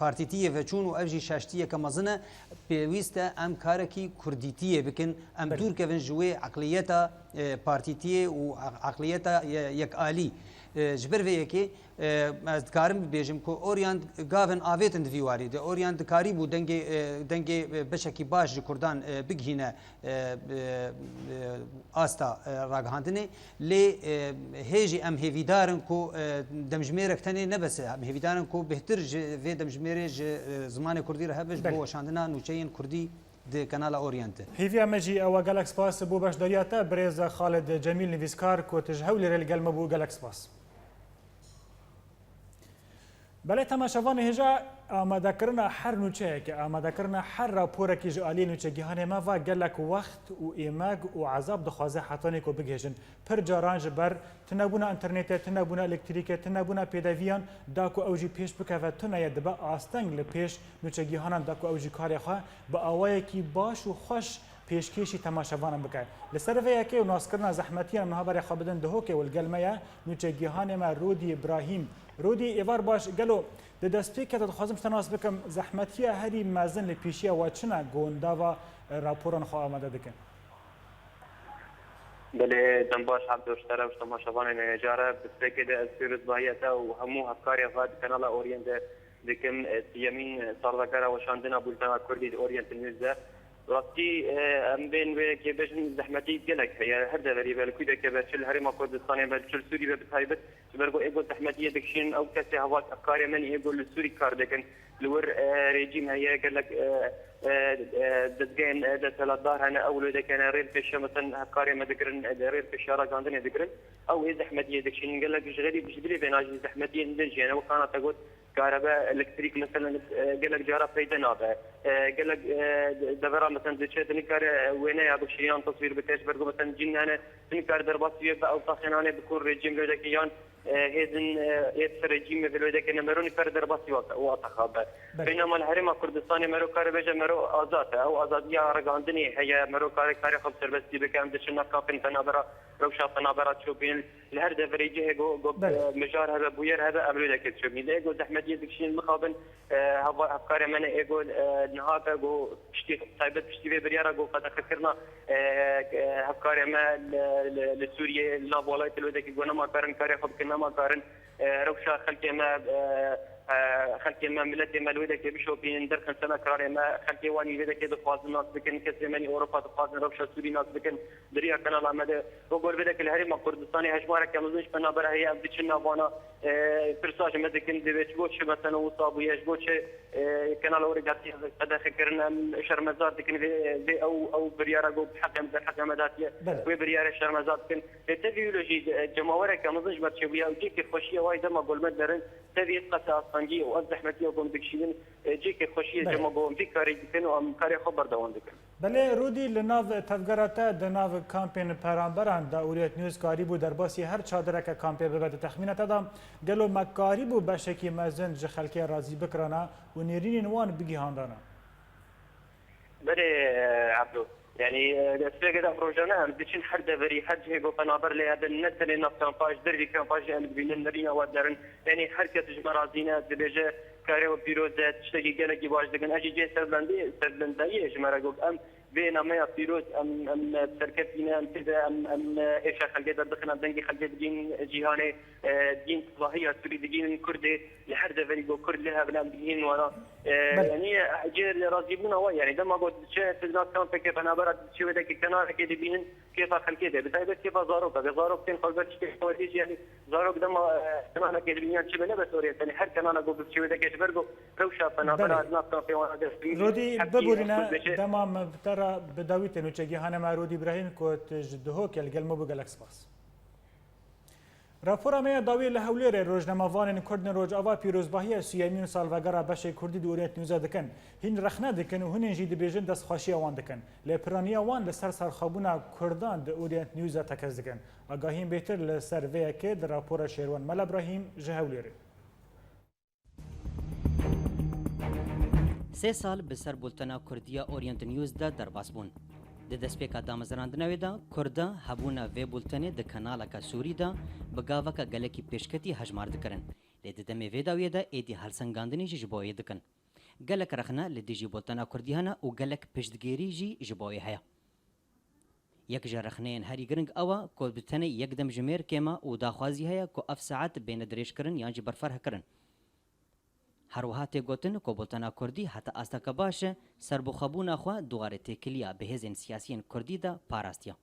بارتيتيه وچون و افجي شاشتيه كمزنه بيويستا ام كاركي كرديتيه بكن ام دور كفن جوي عقليته بارتيتيه و عقليته يك آلي جبر ويكي از کارم بیجم کو اوریاند گاون آویتند ویواری ده اوریاند کاری بو دنگی بشکی باش کردان بگهینه آستا راگهاندنه لی هیجی ام هیویدارن کو دمجمیرک تنی نبسه ام هیویدارن کو بهتر و دمجمیره زمان کردی را هبش بو شاندنا نوچین کردی د کانال اورینت هیوی امجی او گالاکس باس بو باش دریاته برز خالد جمیل نویسکار کو تجهول رل گلم بو گالاکس باس بله تماشاوان هجا آماده کردن هر نوچه که آماده کردن هر راپور کی جالی نوچه گیهان ما و گلک وقت و ایماگ و عذاب دخوازه حتانی کو بگهجن پر جارانج بر تنبونه انترنت تنبونه الکتریک تنبونه پیداویان داکو اوجی پیش بکوه تنه دبا آستنگ لپیش نوچه گیهانان داکو اوجی کاری خواه با آوای کی باش و خوش پیشکشی تماشاوان بکه لسر ویا که و ناسکرنا زحمتیان منها برای خوابدن دهوکه والگلمه نوچه گیهان ما رودی ابراهیم رودی ایوار باش گلو د دسپیک که خواستم تناس بکم زحمتیه هری مازن لپیشیه و چنه گوندا و راپوران خواه آمده دکن بله دنباش عبد الشتره و تماشاوان نجاره بسپیک ده از پیروز باهیته و همو هفکاری افاد کانال اورینت دکم سیامین ساردکره و شاندنا بولتنا کردی اورینت نیوز ده راستی ام بین و که بجن زحمتی گلک هی هر دری بالکوی ده که بچل هری ما کردستانی بچل سوری به بتایبت برگو ایگو زحمتی دکشین او کسی هوا افکاری من ایگو لسوری کار دکن لور رژیم هی گلک دزگین دسالتدار هنه اولو دکن ریل پیش مثلا افکاری ما دکرن ریل پیش را گاندنی دکرن او ای زحمتی دکشین گلک جغری بجدلی بیناجی زحمتی اندنجی انا وكانت تقول كهرباء الكتريك مثلا قال لك جارة فايدة نابع قال لك دبرة مثلا زي تنكر وينه يا بشريان تصوير بكاش برجو مثلا جينا أنا تنكر دربات فيه أو طاخن أنا بكون رجيم لو ذكيان هذن يتفر رجيم في لو ذكي نمروني كار دربات واطخاب بينما الحرم كردستاني مرو كار بيجا مرو آزاد أو آزادية رجعندني هي مرو كار خمس بس دي بكام دشنا كافين تنابرة روشة تنابرة شو بين الهرد فريجه جو مجار هذا بوير هذا قبل ذاك شو بين ده زحمة يدكشين المقابل هذا أفكار من يقول نهاك جو بشتي طيبت بشتي في بريارة جو قد فكرنا أفكار ما لسوريا لا ولاية الودك يقولنا ما كارن كاري خب كنا ما كارن روشة خلك ما خلك ما ملتي ما الودك بيشو بين درخن سنة كاري ما خلك واني الودك دخواز الناس بكن كسرماني أوروبا دخواز روشة سوري ناس بكن دريا كنا لا مده وقول بدك الهرم كردستاني هجمارة كمزنش بنا برهي أبديشنا بانا فرساج مدكن دبيت بوش مثلا وصابو يجبوش كنا لو رجعتي قد فكرنا شرمزات دكن في او بريارة جو بحكم مداتيه وبريارة شرمزات كن التفيولوجي جماورة كمزنش برشوية وجيك خوشية وايد ما قول مدرن تبي قصة أصلاً وأزحمتي وقوم بكشين جيك خوشية جماعة قوم بكاري دكن وأم كاري خبر دوان دكن بله رودی لناو تفگراته دناو کامپین پرامبران دا اوریت نیوز کاری بو در باسی هر چادره که کامپین ببد تخمینه تدام گلو مکاری بو بشکی مزن جخلکی رازی بکرانا و نیرین وان بگی هاندانا بله عبدو يعني السباق ده بروجنا بديشين حدا بري حد هيك قنابر لي هذا النت اللي نفس كامباج دربي كامباج يعني بين النرينا ودرن يعني حركه جمرازينا دبيجه كاري وبيروزات تشتكي قالك باش دكن اجي جي سربلندي جمرا ام بين ما بيروز ام سركتينا ام كذا ام ايش خلقت دخلنا دنجي خلقت دين جيهاني دين ظاهيه سوري دين كردي لحد فريق كرد لها بلا دين وانا يعني اجي راضيين هو يعني دما قلت شايف الناس كان كيف انا برد شو بدك كنا كده بين كيف خلقت بتايبت كيف زاروك كان خلقت كيف يعني زاروك دما انا كده بين شو بلا بس يعني حر كان انا قلت شو بدك ايش برجو روشا فانا الناس كان في وانا رودي ببورنا دما بترى بداويت انه تشجي هانا مع رودي ابراهيم كوت جدهو كالقلمو بجالاكس باس راپورا می داوی لهولیر روزنامه‌وان کردن روجاوا پیروزباهی سیامین سالوگرا بشه کردی دوریت نیوزا دکن هین رخنه دکن و هین جید بیژن دست خاشی وان دکن لپرانی وان لسر سرخابونا کردان دوریت نیوزا تکز دکن آگاهیم بهتر لسر وی که در راپورا شیروان مل ابراهیم جهولیر 3 سال به سر بولتنا کردیا اورینت نیوز دا درباس بون د دسپیکا دامزراندنوی دا کردا هبونا وی بولتنه د کانالا کا سوری دا بگاوکا گلکی پیشکتی هجمار دکرن لید دمه وی داوی دا ایدی هلسنگاندنی جبوی دکن گلک رخنا لدی جی بولتنا کردیانا او گلک پشتگیری جی جبوی هيا یک جرخنین هری گرنگ اوا کو بتنه یک دم جمیر کما او داخوازی هيا کو اف ساعت بین درش کرن یا جی برفر کرن هر وهات گوتن کو بولتنا کردی حتی استا کباشه سربخبونا خو دواره تکلیا به هزن سیاسیین کردی دا پاراستیا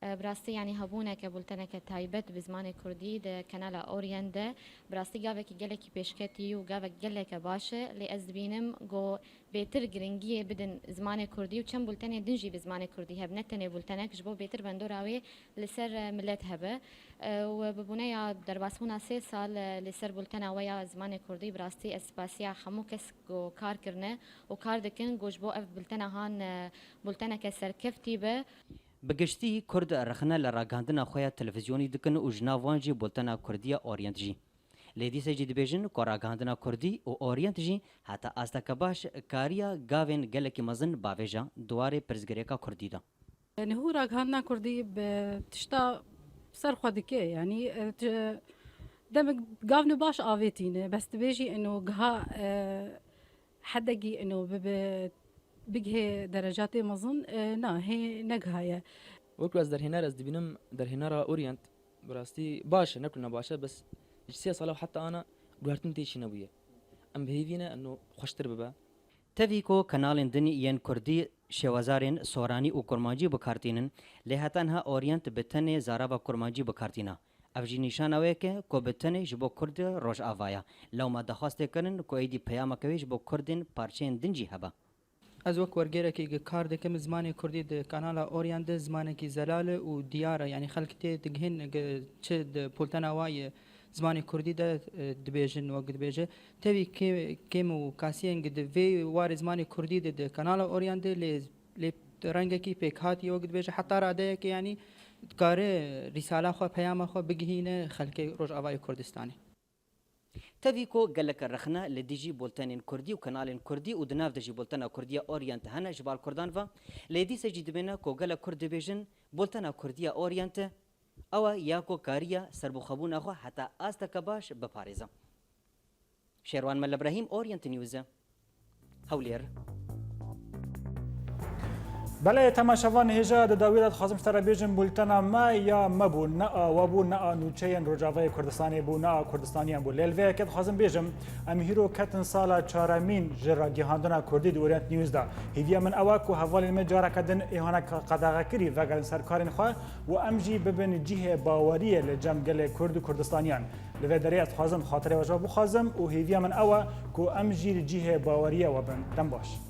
براستی یعنی هبونه که بولتنه که تایبت به زمان کردی ده کانال اورینده براستی گاوه که گله کی پیشکتی و گاوه گله که باشه لی از بینم گو بهتر گرنگی بدن زمان کردی و چند بولتنه دنجی به زمان کردی هب نتنه بولتنه که جبو بهتر بندوراوی لسر ملت هبه و ببونه یا در باسمونا 3 سال لسر بولتنه و یا زمان کردی براستی اسپاسیا خمو کس گو کار کرنه و کار دکن گو جبو اف بولتنه هان بولتنه که سرکفتی به بگشتی کرد رخنه لراگاندنا خویا تلویزیونی دکن و جناوانجی بولتنا کردیا اورینت جی لیدی سجی دبیجن کو راگاندنا کردی و اورینت جی حتی استا کباش کاریا گاوین گلکی مزن باویجا دواره پرزگریکا کردی دا يعني هو راگاندنا کردی بتشتا سر خودکه يعني دم گاون باش آویتینه بس تبیجی انه جها حدقي انه بگه درجات مزن نه هی نگهایه وكل از در هنر از دبینم در هنر اورینت براستی باشه نکنه باشه بس 3 سال حتى انا دوارتن تيشي نبويه ام بهيفينا انه خوشتر ببا تفيكو كانال دني ين كردي شوازارين سوراني و كرمانجي بكارتينن لهتنها اورينت بتني زارابا كرمانجي بكارتينا افجي نشانه که کو بتني جبو كرد روش آوايا لو ما دخواست کنن کو ايدي پیام کوي جبو كردن پارچين دنجي هبا از وک ورگیره که کار دکم زمانی کردی د کانال اورینده زمانی کی زلال و دیاره یعنی خلکتی دگهن چه د پولتنا وای زمانی کردی د دبیجن و دبیجه توی کیم و کاسین د وی وار زمانی کردی د کانال اورینده ل رنگ کی پیکاتی و دبیجه حتی راده که یعنی کار رساله خو پیام خو بگهینه خلک روج اوای کردستانی تفيكو قالك الرخنا لديجي بولتانين كردي وكنالين كردي ودناف دجي بولتانا كردية اورينت هنا جبال كردان فا لدي سجي دبنا كو قال كرد بيجن بولتانا كردية اورينت او ياكو كاريا سربو خبون اخو حتى استا كباش بباريزا شيروان مل ابراهيم اورينت نيوز هولير بله تماشاوان هجا د داویلت خازم سره بیجن بولتنا ما یا مبو نا وابو نا نوچین روجاوی کردستانی بو نا کردستانیان بو لیلوی کد خازم بیجم ام هیرو کتن سالا چارمین جرا گهاندنا کردی د اورینت نیوز دا هیویا من اوا کو حوالی مجارا کدن ایهانا قداغه کری وگل سرکارین خو و ام جی ببن جهه باوری لجمگل کرد کردستانیان لوی دریات خازم خاطر وجا بو خازم و هیویا من اوا کو ام جی جهه باوری و بن دم باش